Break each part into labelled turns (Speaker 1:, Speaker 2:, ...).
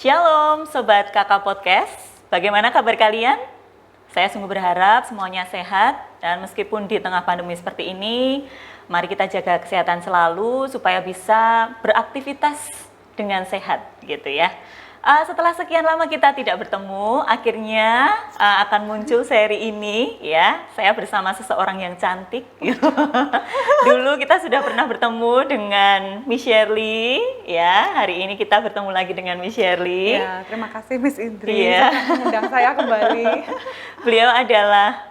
Speaker 1: Shalom Sobat Kakak Podcast, bagaimana kabar kalian? Saya sungguh berharap semuanya sehat dan meskipun di tengah pandemi seperti ini, mari kita jaga kesehatan selalu supaya bisa beraktivitas dengan sehat gitu ya. Setelah sekian lama kita tidak bertemu, akhirnya akan muncul seri ini ya. Saya bersama seseorang yang cantik. Gitu. Dulu kita sudah pernah bertemu dengan Miss Shirley ya. Hari ini kita bertemu lagi dengan Miss Shirley.
Speaker 2: Ya, terima kasih Miss Indri mengundang saya kembali.
Speaker 1: Beliau adalah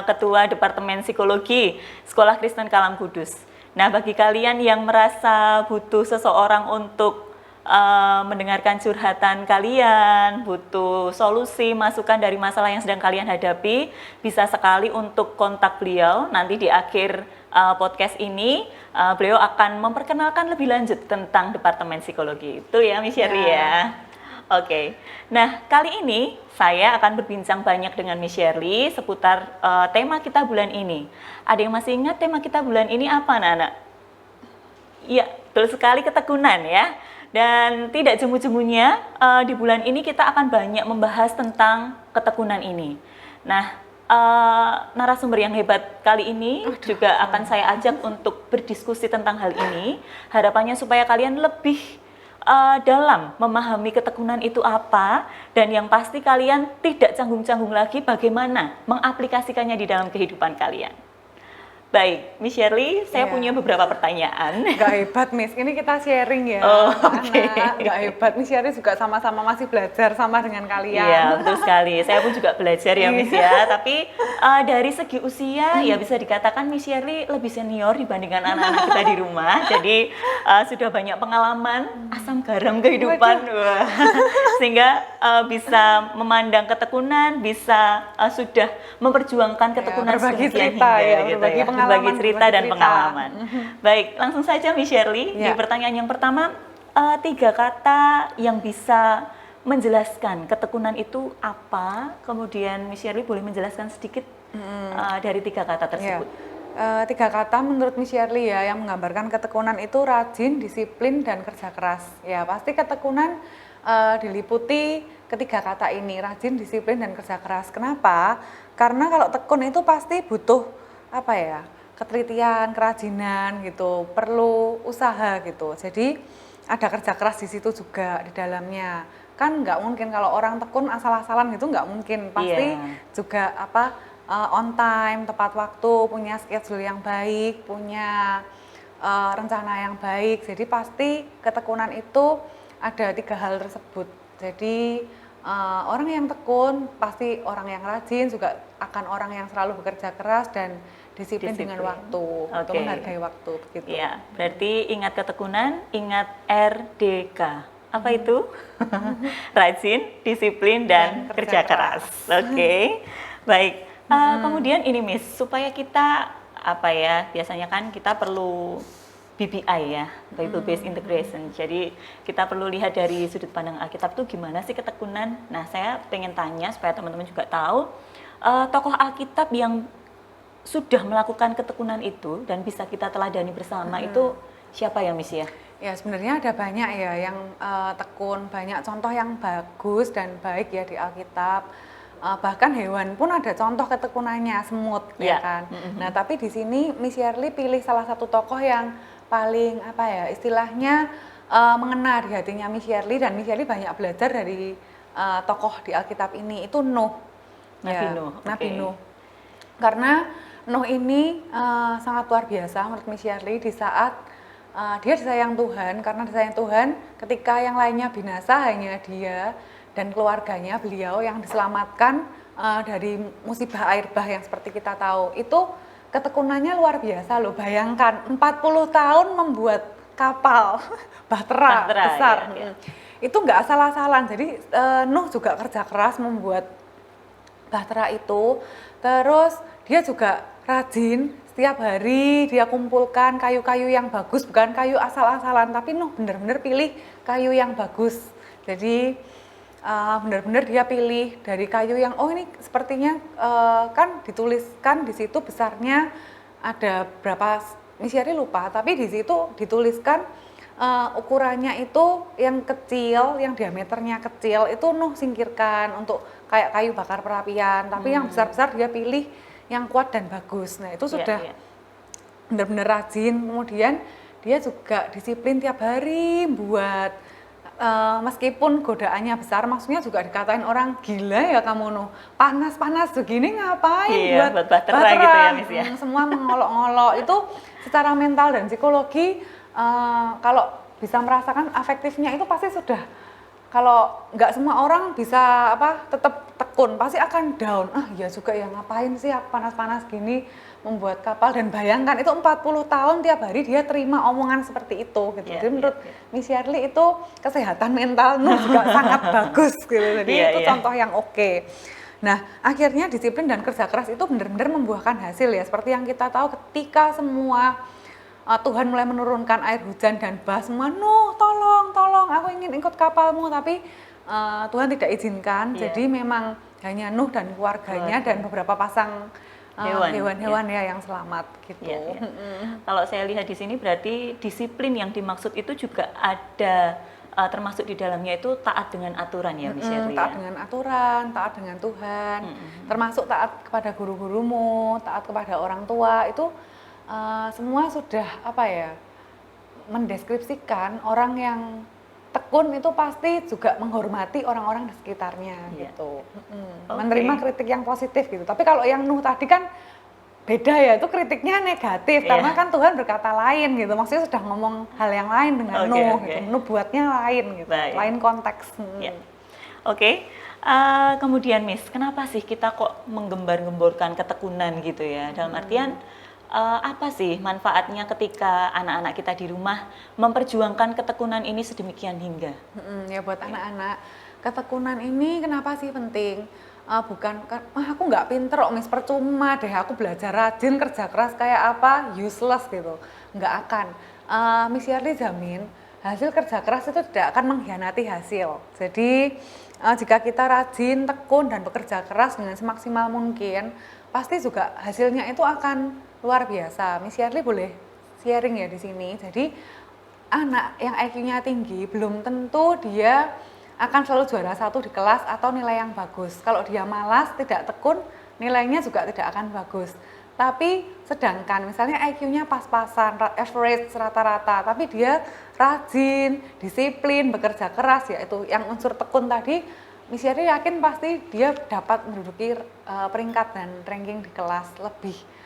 Speaker 1: Ketua Departemen Psikologi Sekolah Kristen Kalam Kudus. Nah, bagi kalian yang merasa butuh seseorang untuk mendengarkan curhatan kalian, butuh solusi, masukan dari masalah yang sedang kalian hadapi, bisa sekali untuk kontak beliau. Nanti di akhir podcast ini, beliau akan memperkenalkan lebih lanjut tentang Departemen Psikologi. Itu ya, Miss Shirley ya. Oke. Nah, kali ini saya akan berbincang banyak dengan Miss Shirley seputar tema kita bulan ini. Ada yang masih ingat tema kita bulan ini apa, anak-anak? Iya, betul sekali, ketekunan ya. Dan tidak jemu-jemunya di bulan ini kita akan banyak membahas tentang ketekunan ini. Nah, narasumber yang hebat kali ini juga akan saya ajak untuk berdiskusi tentang hal ini. Harapannya supaya kalian lebih dalam memahami ketekunan itu apa, dan yang pasti kalian tidak canggung-canggung lagi bagaimana mengaplikasikannya di dalam kehidupan kalian. Baik, Miss Shirley, saya punya beberapa pertanyaan.
Speaker 2: Gak hebat, Miss. Ini kita sharing ya.
Speaker 1: Oke.
Speaker 2: Gak hebat, Miss Shirley juga sama-sama masih belajar sama dengan kalian.
Speaker 1: Iya, betul sekali. Saya pun juga belajar ya, Miss ya. Tapi dari segi usia, ya bisa dikatakan Miss Shirley lebih senior dibandingkan anak-anak kita di rumah. Jadi sudah banyak pengalaman, asam garam kehidupan. Sehingga bisa memandang ketekunan, bisa sudah memperjuangkan ketekunan
Speaker 2: berbagi
Speaker 1: sedemikian
Speaker 2: cerita
Speaker 1: hingga,
Speaker 2: ya,
Speaker 1: gitu
Speaker 2: berbagi
Speaker 1: ya.
Speaker 2: pengalaman,
Speaker 1: Berbagi cerita dan
Speaker 2: cerita.
Speaker 1: pengalaman. Baik, langsung saja Miss Shirley. Di pertanyaan yang pertama, 3 kata yang bisa menjelaskan ketekunan itu apa? Kemudian Miss Shirley boleh menjelaskan sedikit dari 3 kata tersebut.
Speaker 2: 3 kata menurut Miss Shirley ya yang menggambarkan ketekunan itu rajin, disiplin, dan kerja keras. Ya pasti ketekunan diliputi ketiga kata ini, rajin, disiplin, dan kerja keras. Kenapa? Karena kalau tekun itu pasti butuh ketelitian, kerajinan gitu, perlu usaha gitu. Jadi ada kerja keras di situ juga di dalamnya. Kan nggak mungkin kalau orang tekun asal-asalan gitu, nggak mungkin. Pasti juga on time, tepat waktu, punya schedule yang baik, punya rencana yang baik. Jadi pasti ketekunan itu ada 3 hal tersebut. Jadi orang yang tekun pasti orang yang rajin, juga akan orang yang selalu bekerja keras dan disiplin. Dengan waktu, untuk menghargai waktu begitu.
Speaker 1: Ya, berarti ingat ketekunan, ingat RDK. Apa itu? Rajin, disiplin, dan kerja keras. Oke. Baik. Kemudian ini Miss, supaya kita biasanya kan kita perlu BBI ya, Bible Based Integration. Jadi kita perlu lihat dari sudut pandang Alkitab itu gimana sih ketekunan. Nah, saya pengen tanya supaya teman-teman juga tahu, tokoh Alkitab yang sudah melakukan ketekunan itu dan bisa kita teladani bersama itu siapa ya Miss ya?
Speaker 2: Ya sebenarnya ada banyak ya yang tekun, banyak contoh yang bagus dan baik ya di Alkitab. Bahkan hewan pun ada contoh ketekunannya, semut ya kan. Nah tapi di sini Miss Shirley pilih salah satu tokoh yang paling istilahnya mengena di hatinya Miss Shirley, dan Miss Shirley banyak belajar dari tokoh di Alkitab ini, itu Nuh. Nabi Nuh. Karena Nuh ini sangat luar biasa menurut Miss Shirley di saat dia disayang Tuhan. Karena disayang Tuhan, ketika yang lainnya binasa, hanya dia dan keluarganya beliau yang diselamatkan dari musibah air bah yang seperti kita tahu. Itu ketekunannya luar biasa loh. Bayangkan 40 tahun membuat kapal bahtera besar. Itu nggak asal-asalan. Jadi Nuh juga kerja keras membuat bahtera itu. Terus dia juga rajin, setiap hari dia kumpulkan kayu-kayu yang bagus, bukan kayu asal-asalan, tapi Nuh benar-benar pilih kayu yang bagus. Jadi benar-benar dia pilih dari kayu yang ini sepertinya kan dituliskan di situ besarnya ada berapa, Miss Shirley lupa, tapi di situ dituliskan ukurannya itu yang kecil, yang diameternya kecil itu Nuh singkirkan untuk kayak kayu bakar perapian, tapi yang besar-besar dia pilih yang kuat dan bagus. Nah itu sudah benar-benar rajin, kemudian dia juga disiplin tiap hari buat meskipun godaannya besar, maksudnya juga dikatain orang gila ya kamu Nuh, panas-panas begini ngapain buat
Speaker 1: baterai gitu ya Miss ya.
Speaker 2: Semua mengolok-olok itu secara mental dan psikologi kalau bisa merasakan afektifnya itu pasti sudah, kalau nggak semua orang bisa tetap tekun, pasti akan down. Ya juga ya ngapain sih panas-panas gini membuat kapal, dan bayangkan itu 40 tahun tiap hari dia terima omongan seperti itu gitu. Jadi menurut Miss Shirley itu kesehatan mental Nuh juga sangat bagus gitu. Jadi itu contoh yang oke. Nah, akhirnya disiplin dan kerja keras itu benar-benar membuahkan hasil ya. Seperti yang kita tahu ketika semua Tuhan mulai menurunkan air hujan dan bah semua, Nuh tolong aku ingin ikut kapalmu, tapi Tuhan tidak izinkan. Jadi memang hanya Nuh dan keluarganya dan beberapa pasang hewan-hewan ya yang selamat gitu.
Speaker 1: Kalau saya lihat di sini berarti disiplin yang dimaksud itu juga ada termasuk di dalamnya itu taat dengan aturan ya Miss Shirley.
Speaker 2: Taat dengan aturan, taat dengan Tuhan, termasuk taat kepada guru-gurumu, taat kepada orang tua, itu semua sudah mendeskripsikan orang yang tekun itu pasti juga menghormati orang-orang di sekitarnya gitu. Menerima kritik yang positif gitu. Tapi kalau yang Nuh tadi kan beda ya, itu kritiknya negatif karena kan Tuhan berkata lain gitu. Maksudnya sudah ngomong hal yang lain dengan Nuh gitu. Nuh buatnya lain gitu. Lain konteks.
Speaker 1: Kemudian Miss, kenapa sih kita kok menggembar-gemborkan ketekunan gitu ya? Dalam artian apa sih manfaatnya ketika anak-anak kita di rumah memperjuangkan ketekunan ini sedemikian hingga?
Speaker 2: Ya buat anak-anak, ketekunan ini kenapa sih penting? Bukan, aku nggak pinter kok Miss, percuma deh aku belajar rajin, kerja keras kayak apa, useless gitu. Nggak akan. Miss Shirley jamin hasil kerja keras itu tidak akan mengkhianati hasil. Jadi jika kita rajin, tekun, dan bekerja keras dengan semaksimal mungkin, pasti juga hasilnya itu akan luar biasa. Miss Shirley boleh sharing ya di sini. Jadi anak yang IQ-nya tinggi belum tentu dia akan selalu juara 1 di kelas atau nilai yang bagus. Kalau dia malas, tidak tekun, nilainya juga tidak akan bagus. Tapi sedangkan misalnya IQ-nya pas-pasan, average rata-rata, tapi dia rajin, disiplin, bekerja keras, yaitu yang unsur tekun tadi, Miss Shirley yakin pasti dia dapat menduduki peringkat dan ranking di kelas lebih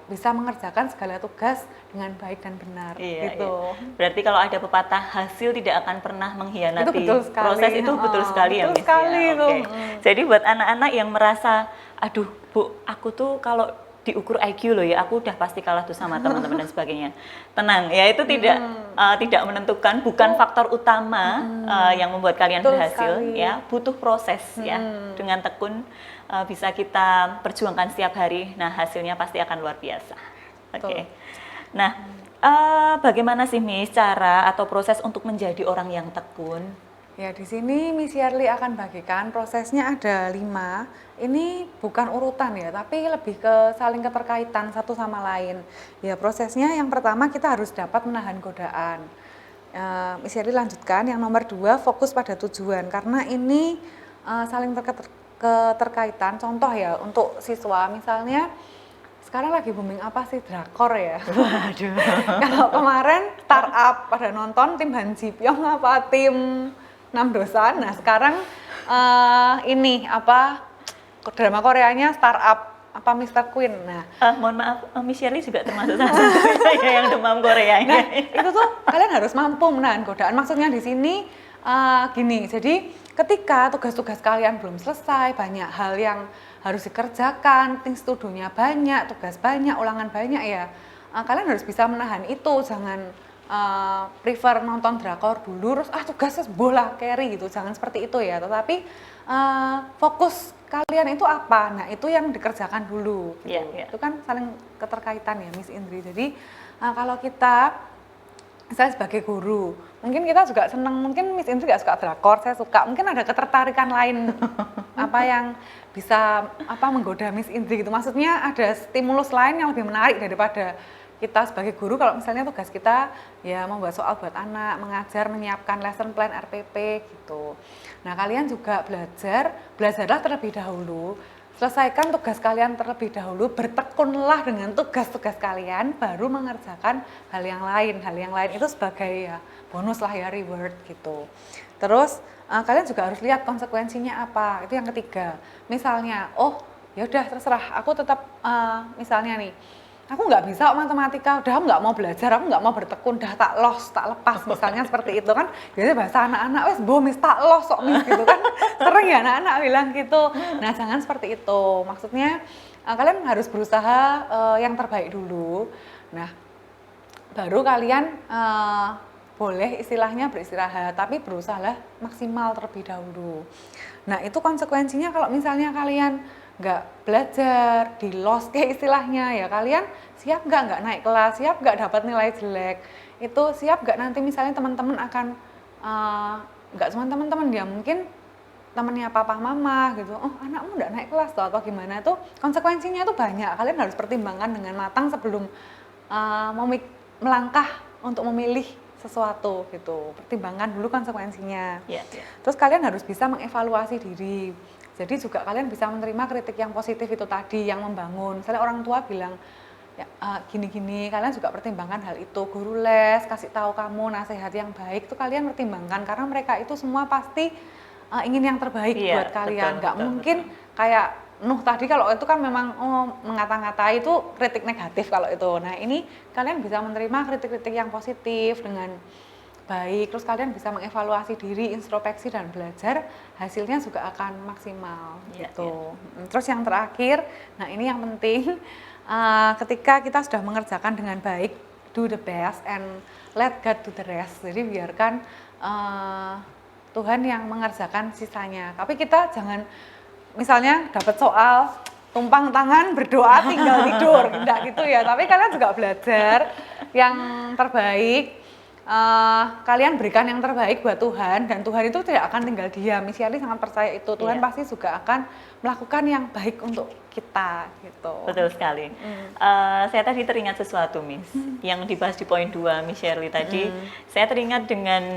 Speaker 2: bisa mengerjakan segala tugas dengan baik dan benar gitu.
Speaker 1: Berarti kalau ada pepatah hasil tidak akan pernah mengkhianati
Speaker 2: itu betul sekali.
Speaker 1: Proses itu betul sekali ya Miss ya. Jadi buat anak-anak yang merasa aduh Bu, aku tuh kalau diukur IQ loh ya, aku udah pasti kalah tuh sama teman-teman dan sebagainya. Tenang ya, itu tidak menentukan, bukan faktor utama yang membuat kalian berhasil ya, butuh proses ya. Dengan tekun bisa kita perjuangkan setiap hari, nah hasilnya pasti akan luar biasa. Nah, bagaimana sih Miss cara atau proses untuk menjadi orang yang tekun?
Speaker 2: Ya di sini Miss Shirley akan bagikan prosesnya ada 5. Ini bukan urutan ya, tapi lebih ke saling keterkaitan satu sama lain. Ya prosesnya yang pertama kita harus dapat menahan godaan. Miss Shirley lanjutkan yang nomor 2, fokus pada tujuan, karena ini saling keterkaitan. Contoh ya untuk siswa misalnya sekarang lagi booming apa sih, drakor ya.
Speaker 1: Waduh.
Speaker 2: Kalau kemarin startup pada nonton tim Han Ji Pyong apa tim 6 Dosan. Nah sekarang ini drama Koreanya startup Mr. Queen. Nah,
Speaker 1: mohon maaf, Miss Shirley juga termasuk salah satu yang demam Korea ini.
Speaker 2: Nah, itu tuh kalian harus mampu menahan godaan. Maksudnya di sini gini. Jadi ketika tugas-tugas kalian belum selesai, banyak hal yang harus dikerjakan, things to do-nya banyak, tugas banyak, ulangan banyak ya. Kalian harus bisa menahan itu. Jangan prefer nonton drakor dulu, terus tugasnya bola carry gitu. Jangan seperti itu ya. Tetapi fokus kalian itu apa? Nah itu yang dikerjakan dulu. Gitu. Itu kan saling keterkaitan ya Miss Indri. Jadi kalau kita saya sebagai guru, mungkin kita juga senang, mungkin Miss Indri gak suka drakor, saya suka, mungkin ada ketertarikan lain yang bisa menggoda Miss Indri gitu. Maksudnya ada stimulus lain yang lebih menarik daripada kita sebagai guru kalau misalnya tugas kita ya membuat soal buat anak, mengajar, menyiapkan lesson plan RPP gitu. Nah, kalian juga belajarlah terlebih dahulu. Selesaikan tugas kalian terlebih dahulu, bertekunlah dengan tugas-tugas kalian, baru mengerjakan hal yang lain. Hal yang lain itu sebagai ya bonus lah ya, reward gitu. Terus kalian juga harus lihat konsekuensinya apa. Itu yang ketiga. Misalnya, oh ya udah terserah, aku tetap misalnya nih, aku nggak bisa matematika, udah aku nggak mau belajar, aku nggak mau bertekun, udah tak los, tak lepas, misalnya seperti itu kan. Biasanya bahasa anak-anak, wes mis tak los sok mis gitu kan, sering ya anak-anak bilang gitu. Nah jangan seperti itu, maksudnya kalian harus berusaha yang terbaik dulu. Nah baru kalian boleh istilahnya beristirahat, tapi berusahalah maksimal terlebih dahulu. Nah itu konsekuensinya kalau misalnya kalian nggak belajar, di lost kayak istilahnya ya, kalian siap nggak naik kelas, siap nggak dapat nilai jelek, itu siap nggak nanti misalnya teman-teman akan nggak cuma teman-teman ya, mungkin temannya papa mama gitu, oh anakmu nggak naik kelas tuh atau gimana, tuh konsekuensinya tuh banyak. Kalian harus pertimbangkan dengan matang sebelum melangkah untuk memilih sesuatu gitu, pertimbangkan dulu konsekuensinya. Terus kalian harus bisa mengevaluasi diri. Jadi juga kalian bisa menerima kritik yang positif itu tadi, yang membangun. Misalnya orang tua bilang, ya gini-gini, kalian juga pertimbangkan hal itu. Guru les kasih tahu kamu nasihat yang baik, itu kalian pertimbangkan. Karena mereka itu semua pasti ingin yang terbaik buat kalian. Nggak mungkin kayak Nuh tadi, kalau itu kan memang mengata-ngatai, itu kritik negatif kalau itu. Nah ini kalian bisa menerima kritik-kritik yang positif dengan baik, terus kalian bisa mengevaluasi diri, introspeksi dan belajar, hasilnya juga akan maksimal gitu. Terus yang terakhir, nah ini yang penting, ketika kita sudah mengerjakan dengan baik, do the best and let God do the rest. Jadi biarkan Tuhan yang mengerjakan sisanya. Tapi kita jangan misalnya dapat soal tumpang tangan berdoa tinggal tidur, enggak gitu ya. Tapi kalian juga belajar yang terbaik. Kalian berikan yang terbaik buat Tuhan, dan Tuhan itu tidak akan tinggal diam. Miss Yali sangat percaya itu, Tuhan pasti juga akan melakukan yang baik untuk kita gitu.
Speaker 1: Betul sekali. Saya tadi teringat sesuatu, Miss, yang dibahas di poin 2 Miss Shirley tadi. Saya teringat dengan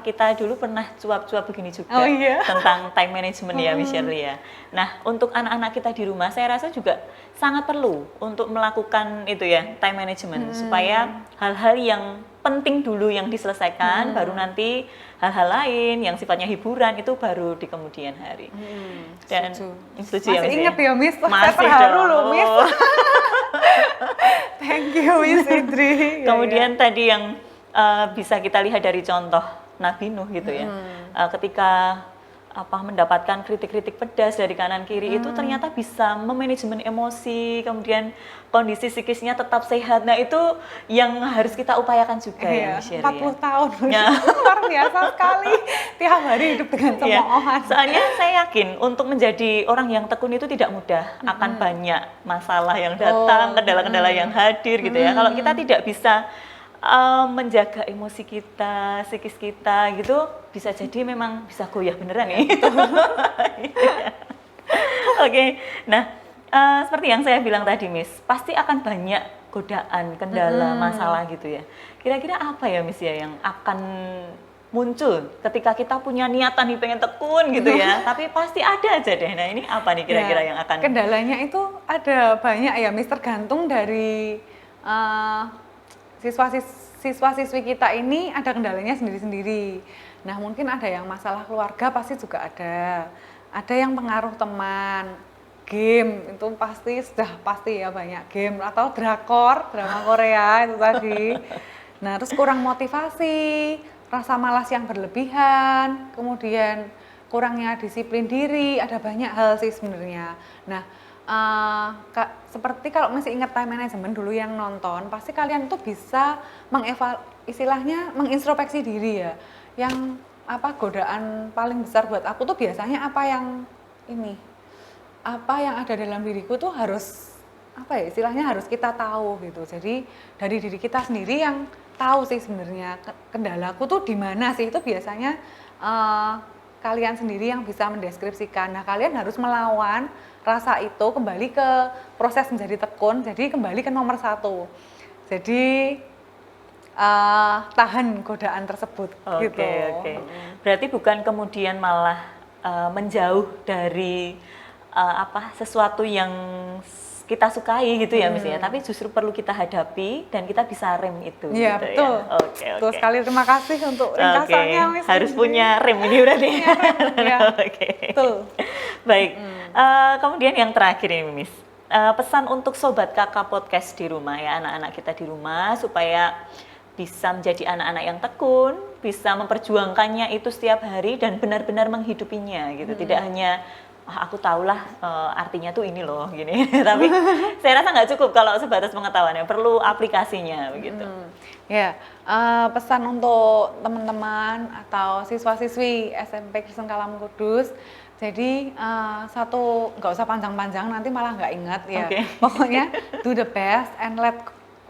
Speaker 1: kita dulu pernah cuap-cuap begini juga tentang time management ya, Miss Shirley ya. Nah, untuk anak-anak kita di rumah, saya rasa juga sangat perlu untuk melakukan itu ya, time management, supaya hal-hal yang penting dulu yang diselesaikan, baru nanti hal-hal lain yang sifatnya hiburan itu baru di kemudian hari. Dan setuju ya,
Speaker 2: Masih ingat ya, Miss?
Speaker 1: Masih
Speaker 2: terharu loh, Miss. Thank you, Miss Idri.
Speaker 1: Kemudian tadi yang bisa kita lihat dari contoh Nabi Nuh gitu ya, ketika mendapatkan kritik-kritik pedas dari kanan kiri, itu ternyata bisa memanajemen emosi, kemudian kondisi psikisnya tetap sehat. Nah itu yang harus kita upayakan juga ya, Miss Sherry.
Speaker 2: 40 tahun, luar biasa sekali, tiap hari hidup dengan cemoohan.
Speaker 1: Soalnya saya yakin untuk menjadi orang yang tekun itu tidak mudah, akan banyak masalah yang datang, kendala-kendala yang hadir gitu ya. Kalau kita tidak bisa menjaga emosi kita, psikis kita gitu, bisa jadi memang bisa goyah beneran nih. Oke, nah seperti yang saya bilang tadi, Miss, pasti akan banyak godaan, kendala, masalah gitu ya. Kira-kira apa ya, Miss ya, yang akan muncul ketika kita punya niatan nih pengen tekun gitu ya, tapi pasti ada aja deh. Nah ini apa nih kira-kira yang akan?
Speaker 2: Kendalanya itu ada banyak ya, Miss, tergantung dari siswa-siswi kita ini ada kendalanya sendiri-sendiri. Nah mungkin ada yang masalah keluarga, pasti juga ada yang pengaruh teman, game itu pasti ya, banyak game atau drama Korea itu tadi. Nah terus kurang motivasi, rasa malas yang berlebihan, kemudian kurangnya disiplin diri, ada banyak hal sih sebenarnya. Nah seperti kalau masih ingat time management dulu yang nonton, pasti kalian tuh bisa istilahnya mengintrospeksi diri ya. Yang godaan paling besar buat aku tuh biasanya apa yang ada dalam diriku tuh harus istilahnya harus kita tahu gitu. Jadi dari diri kita sendiri yang tahu sih sebenarnya kendalaku tuh di mana sih, itu biasanya kalian sendiri yang bisa mendeskripsikan. Nah, kalian harus melawan rasa itu, kembali ke proses menjadi tekun, jadi kembali ke nomor 1. Jadi tahan godaan tersebut. Gitu.
Speaker 1: Oke. Berarti bukan kemudian malah menjauh dari sesuatu yang kita sukai gitu ya Miss ya, tapi justru perlu kita hadapi dan kita bisa rem itu.
Speaker 2: Iya,
Speaker 1: gitu
Speaker 2: betul.
Speaker 1: Ya. Oke.
Speaker 2: Betul sekali, terima kasih untuk ringkasannya Miss.
Speaker 1: Harus punya rem ini berarti.
Speaker 2: Ya.
Speaker 1: Oke.
Speaker 2: Betul.
Speaker 1: Baik. Kemudian yang terakhir ini Miss, pesan untuk sobat kakak podcast di rumah ya, anak-anak kita di rumah supaya bisa menjadi anak-anak yang tekun, bisa memperjuangkannya itu setiap hari dan benar-benar menghidupinya gitu. Tidak hanya aku tahulah artinya tuh ini loh gini. Tapi saya rasa nggak cukup kalau sebatas pengetahuannya, perlu aplikasinya begitu.
Speaker 2: Ya, pesan untuk teman-teman atau siswa-siswi SMP Kristen Kalam Kudus. Jadi satu, nggak usah panjang-panjang, nanti malah nggak ingat ya.
Speaker 1: Okay.
Speaker 2: Pokoknya do the best and let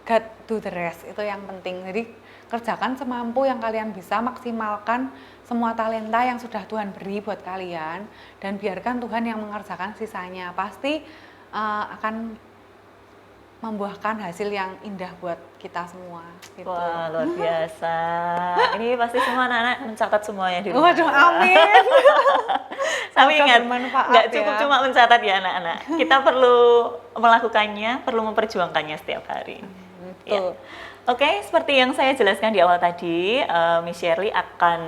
Speaker 2: God do the rest, itu yang penting. Jadi kerjakan semampu yang kalian bisa, maksimalkan semua talenta yang sudah Tuhan beri buat kalian, dan biarkan Tuhan yang mengerjakan sisanya. Pasti akan membuahkan hasil yang indah buat kita semua. Gitu.
Speaker 1: Wah, luar biasa. Ini pasti semua anak-anak mencatat semuanya di rumah.
Speaker 2: Waduh, amin.
Speaker 1: Tapi ingat, nggak cukup
Speaker 2: ya.
Speaker 1: cuma mencatat ya anak-anak. Kita perlu melakukannya, perlu memperjuangkannya setiap hari. Ya. Oke, seperti yang saya jelaskan di awal tadi, Miss Shirley akan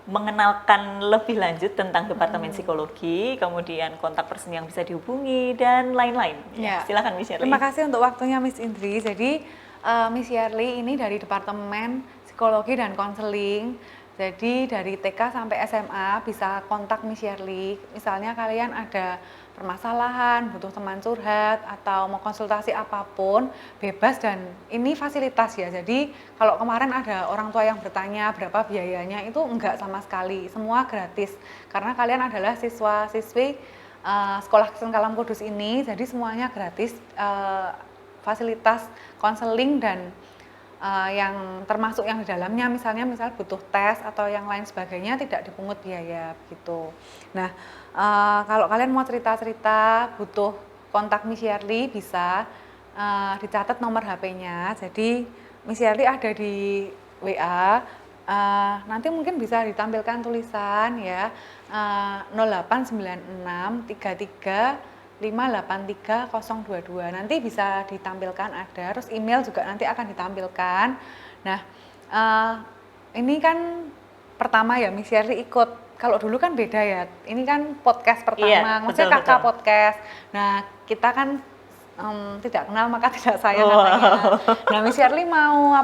Speaker 1: mengenalkan lebih lanjut tentang Departemen Psikologi, kemudian kontak person yang bisa dihubungi, dan lain-lain.
Speaker 2: Ya.
Speaker 1: Silakan Miss Shirley.
Speaker 2: Terima kasih untuk waktunya Miss Indri. Jadi Miss Shirley ini dari Departemen Psikologi dan Konseling. Jadi dari TK sampai SMA bisa kontak Miss Shirley. Misalnya kalian ada permasalahan, butuh teman curhat, atau mau konsultasi apapun, bebas, dan ini fasilitas ya. Jadi kalau kemarin ada orang tua yang bertanya berapa biayanya, itu enggak sama sekali, semua gratis. Karena kalian adalah siswa-siswi Sekolah Kristen Kalam Kudus ini, jadi semuanya gratis, fasilitas konseling dan yang termasuk yang di dalamnya, misal butuh tes atau yang lain sebagainya, tidak dipungut biaya gitu. Nah, kalau kalian mau cerita-cerita, butuh kontak Miss Shirley, bisa dicatat nomor HP-nya. Jadi Miss Shirley ada di WA, nanti mungkin bisa ditampilkan tulisan ya, 089633583022. Nanti bisa ditampilkan ada, terus email juga nanti akan ditampilkan. Nah, ini kan pertama ya Miss Shirley ikut. Kalau dulu kan beda ya, ini kan podcast pertama, maksudnya kakak podcast. Nah, kita kan tidak kenal maka tidak sayang katanya. Nah, Miss Shirley mau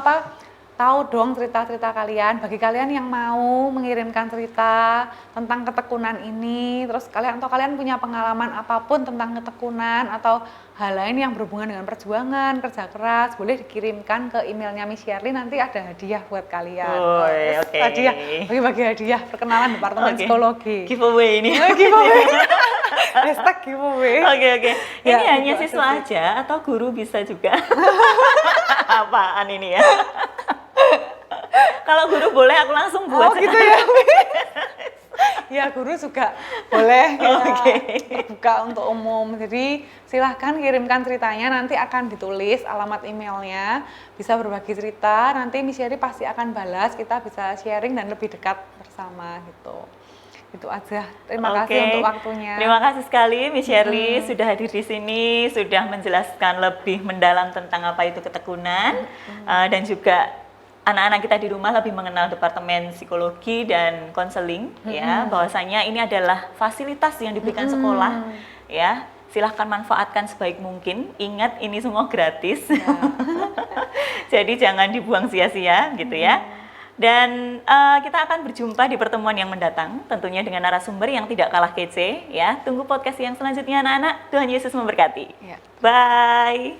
Speaker 2: tahu dong cerita-cerita kalian, bagi kalian yang mau mengirimkan cerita tentang ketekunan ini, terus kalian punya pengalaman apapun tentang ketekunan atau hal lain yang berhubungan dengan perjuangan, kerja keras, boleh dikirimkan ke emailnya Miss Shirley, nanti ada hadiah buat kalian. Hadiah, bagi-bagi hadiah perkenalan Departemen Psikologi.
Speaker 1: Giveaway ini.
Speaker 2: Giveaway. Hashtag giveaway.
Speaker 1: Oke. Ini
Speaker 2: Ya,
Speaker 1: hanya siswa aja atau guru bisa juga? Apaan ini ya? Kalau guru boleh, aku langsung buat.
Speaker 2: Oh gitu ya. Ya, guru juga boleh buka untuk umum. Jadi silahkan kirimkan ceritanya, nanti akan ditulis alamat emailnya, bisa berbagi cerita, nanti Miss Shirley pasti akan balas, kita bisa sharing dan lebih dekat bersama gitu. Itu aja. Terima kasih untuk waktunya.
Speaker 1: Terima kasih sekali Miss Shirley sudah hadir di sini, sudah menjelaskan lebih mendalam tentang apa itu ketekunan, dan juga anak-anak kita di rumah lebih mengenal Departemen Psikologi dan Konseling, ya, bahwasanya ini adalah fasilitas yang diberikan sekolah, ya. Silahkan manfaatkan sebaik mungkin. Ingat, ini semua gratis. Ya. Jadi jangan dibuang sia-sia, gitu ya. Dan kita akan berjumpa di pertemuan yang mendatang, tentunya dengan narasumber yang tidak kalah kece, ya. Tunggu podcast yang selanjutnya anak-anak. Tuhan Yesus memberkati.
Speaker 2: Ya.
Speaker 1: Bye.